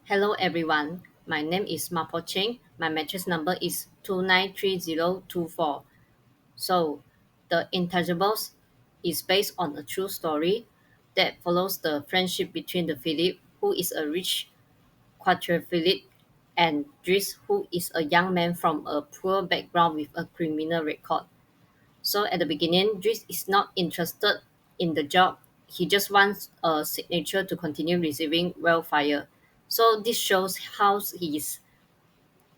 Hello everyone, my name is Mapo Cheng. My matrix number is 293024. So, The Intouchables is based on a true story that follows the friendship between the Philip, who is a rich quadrophilic, and Dries, who is a young man from a poor background with a criminal record. So, at the beginning, Dries is not interested in the job. He just wants a signature to continue receiving welfare. So, this shows how his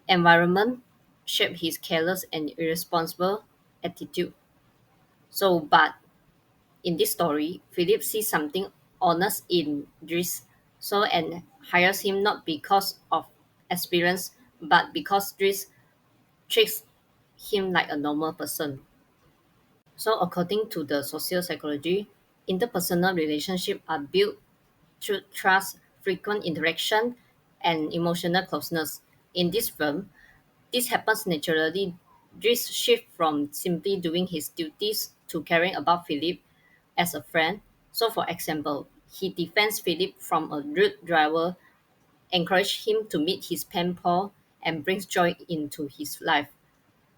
environment shaped his careless and irresponsible attitude. But in this story, Philip sees something honest in Dries, and hires him not because of experience, but because Dries treats him like a normal person. So, according to the social psychology, interpersonal relationships are built through trust, frequent interaction, and emotional closeness. In this film, this happens naturally. Dries shifts from simply doing his duties to caring about Philip as a friend. So, for example, he defends Philip from a rude driver, encourages him to meet his pen pal, and brings joy into his life.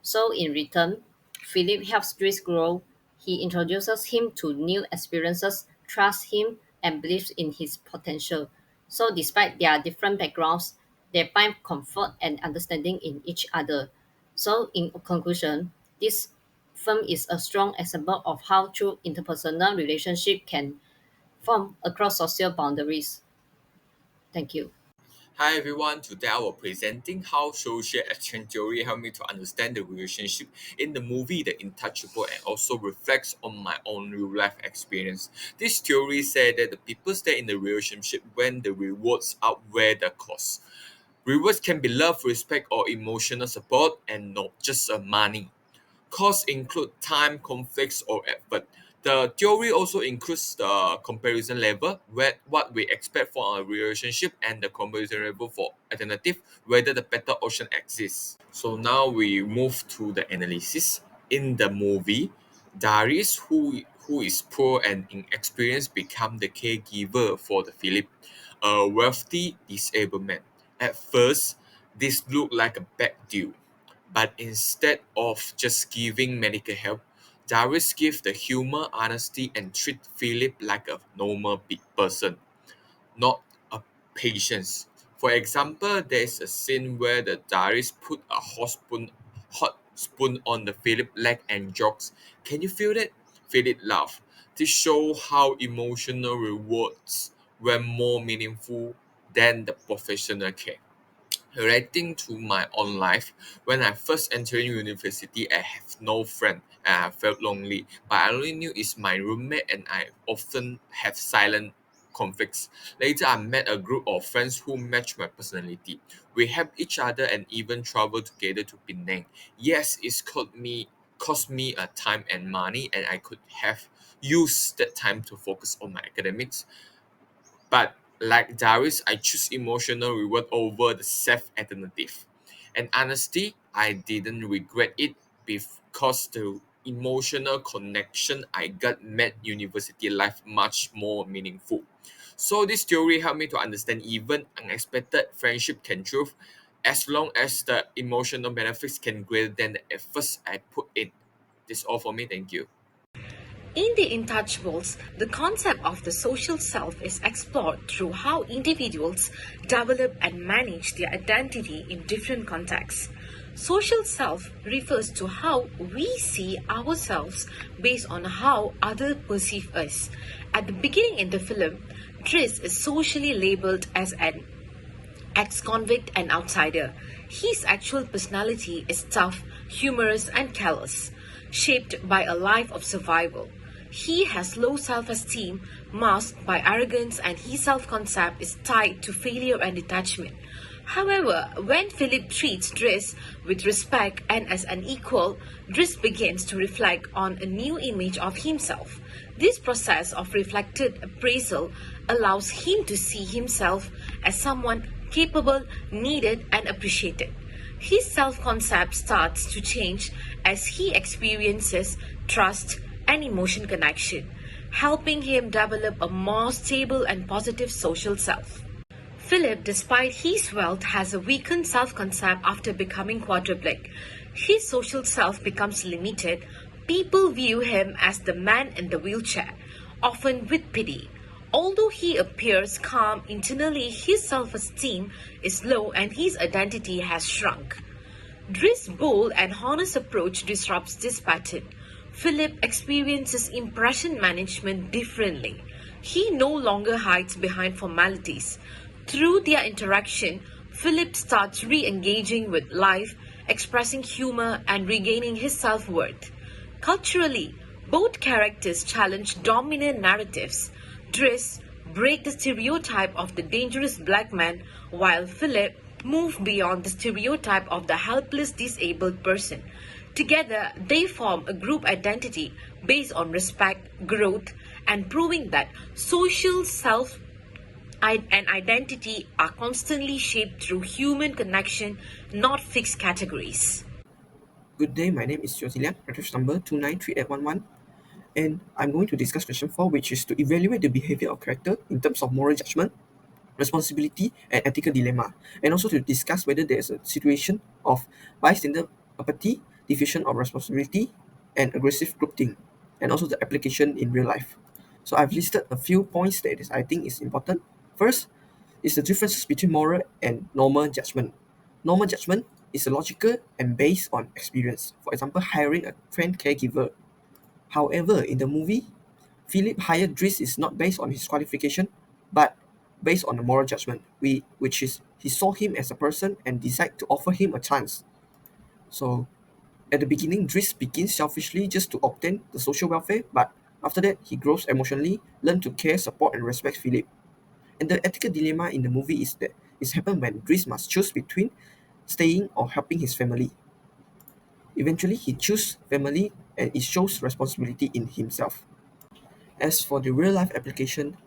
So, in return, Philip helps Dries grow. He introduces him to new experiences, trusts him, and believes in his potential. So, despite their different backgrounds, they find comfort and understanding in each other. So, in conclusion, this film is a strong example of how true interpersonal relationship can form across social boundaries. Thank you. Hi everyone, today I will presenting how social exchange theory helped me to understand the relationship in the movie The Intouchable and also reflects on my own real life experience. This theory said that the people stay in the relationship when the rewards outweigh the costs. Rewards can be love, respect, or emotional support and not just money. Costs include time, conflicts, or effort. The theory also includes the comparison level, where what we expect for a relationship, and the comparison level for alternative, whether the better option exists. So now we move to the analysis. In the movie, Darius, who is poor and inexperienced, become the caregiver for the Philip, a wealthy disabled man. At first, this looked like a bad deal, but instead of just giving medical help, Darius gives the humor, honesty, and treat Philip like a normal big person, not a patient. For example, there is a scene where the Darius put a hot spoon on the Philip leg and jokes, "Can you feel it?" Philip laughed. This shows how emotional rewards were more meaningful than the professional care. Relating to my own life, when I first entered university, I have no friend and I felt lonely. But I only knew it's my roommate and I often have silent conflicts. Later, I met a group of friends who matched my personality. We helped each other and even traveled together to Penang. Yes, it's cost me a time and money, and I could have used that time to focus on my academics, but like Darius, I choose emotional reward over the safe alternative. And honestly, I didn't regret it because the emotional connection I got made university life much more meaningful. So this theory helped me to understand even unexpected friendship can thrive as long as the emotional benefits can greater than the efforts I put in. This all for me. Thank you. In The Intouchables, the concept of the social self is explored through how individuals develop and manage their identity in different contexts. Social self refers to how we see ourselves based on how others perceive us. At the beginning in the film, Tris is socially labeled as an ex-convict and outsider. His actual personality is tough, humorous, and callous, shaped by a life of survival. He has low self-esteem, masked by arrogance, and his self-concept is tied to failure and detachment. However, when Philip treats Dries with respect and as an equal, Dries begins to reflect on a new image of himself. This process of reflected appraisal allows him to see himself as someone capable, needed, and appreciated. His self-concept starts to change as he experiences trust and emotion connection, helping him develop a more stable and positive social self. Philip, despite his wealth, has a weakened self concept after becoming quadriplegic. His social self becomes limited. People view him as the man in the wheelchair, often with pity. Although he appears calm internally, his self esteem is low and his identity has shrunk. Driss' bold and honest approach disrupts this pattern. Philip experiences impression management differently. He no longer hides behind formalities. Through their interaction, Philip starts re engaging with life, expressing humor, and regaining his self worth. Culturally, both characters challenge dominant narratives. Driss break the stereotype of the dangerous black man, while Philip move beyond the stereotype of the helpless disabled person. Together, they form a group identity based on respect, growth, and proving that social self and identity are constantly shaped through human connection, not fixed categories. Good day, my name is Josilian, reference number 293811, and I'm going to discuss question 4, which is to evaluate the behavior of character in terms of moral judgment, responsibility, and ethical dilemma, and also to discuss whether there is a situation of bystander apathy, diffusion of responsibility, and aggressive groupthink, and also the application in real life. So I've listed a few points I think is important. First is the differences between moral and normal judgment. Normal judgment is logical and based on experience. For example, hiring a trained caregiver. However, in the movie, Philip hired Driss is not based on his qualification, but based on a moral judgment, which is he saw him as a person and decided to offer him a chance. So at the beginning, Driss begins selfishly just to obtain the social welfare, but after that, he grows emotionally, learn to care, support, and respect Philip. And the ethical dilemma in the movie is that it's happened when Driss must choose between staying or helping his family. Eventually, he chooses family and it shows responsibility in himself. As for the real life application,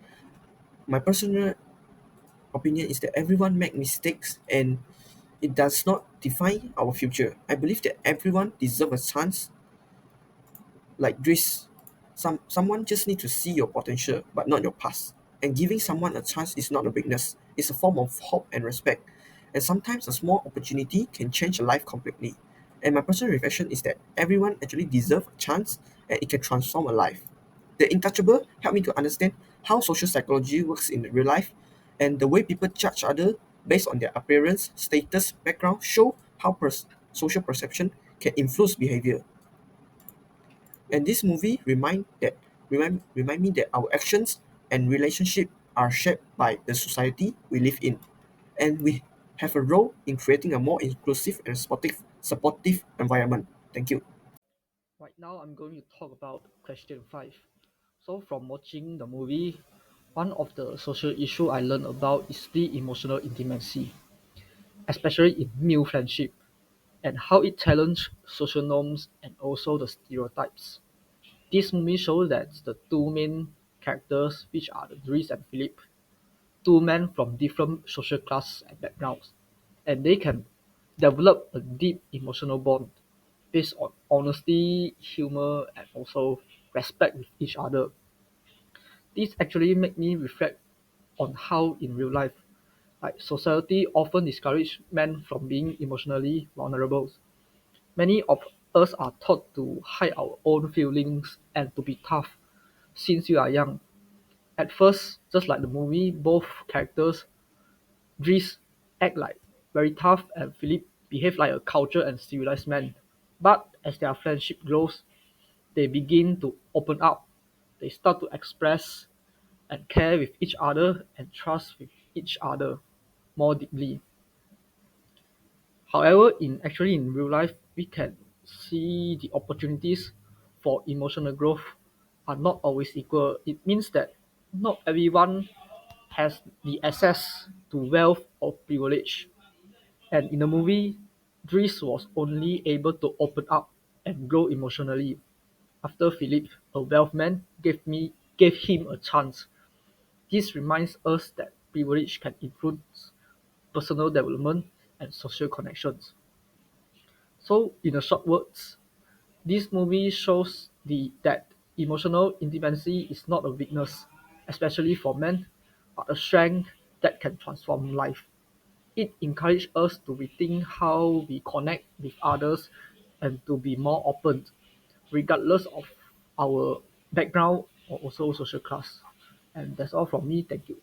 my personal opinion is that everyone make mistakes and it does not define our future. I believe that everyone deserves a chance like Driss. Someone just need to see your potential but not your past. And giving someone a chance is not a weakness. It's a form of hope and respect. And sometimes a small opportunity can change a life completely. And my personal reflection is that everyone actually deserves a chance and it can transform a life. The Intouchable helped me to understand how social psychology works in real life and the way people judge others based on their appearance, status, background show how social perception can influence behavior. And this movie remind me that our actions and relationship are shaped by the society we live in, and we have a role in creating a more inclusive and supportive environment. Thank you. Right now, I'm going to talk about question 5. So, from watching the movie, one of the social issue I learned about is the emotional intimacy, especially in male friendship, and how it challenges social norms and also the stereotypes. This movie shows that the two main characters, which are the Dries and Philip, two men from different social class and backgrounds, and they can develop a deep emotional bond based on honesty, humor, and also respect with each other. This actually made me reflect on how in real life, like society often discourage men from being emotionally vulnerable. Many of us are taught to hide our own feelings and to be tough since we are young. At first, just like the movie, both characters, Dries act like very tough and Philip behave like a cultured and civilized man. But as their friendship grows, they begin to open up. They start to express and care with each other and trust with each other more deeply. However, in real life, we can see the opportunities for emotional growth are not always equal. It means that not everyone has the access to wealth or privilege. And in the movie, Dries was only able to open up and grow emotionally after Philip, a wealth man, gave him a chance. This reminds us that privilege can influence personal development and social connections. So, in a short words, this movie shows that emotional intimacy is not a weakness, especially for men, but a strength that can transform life. It encourages us to rethink how we connect with others and to be more open, regardless of our background or also social class. And that's all from me. Thank you.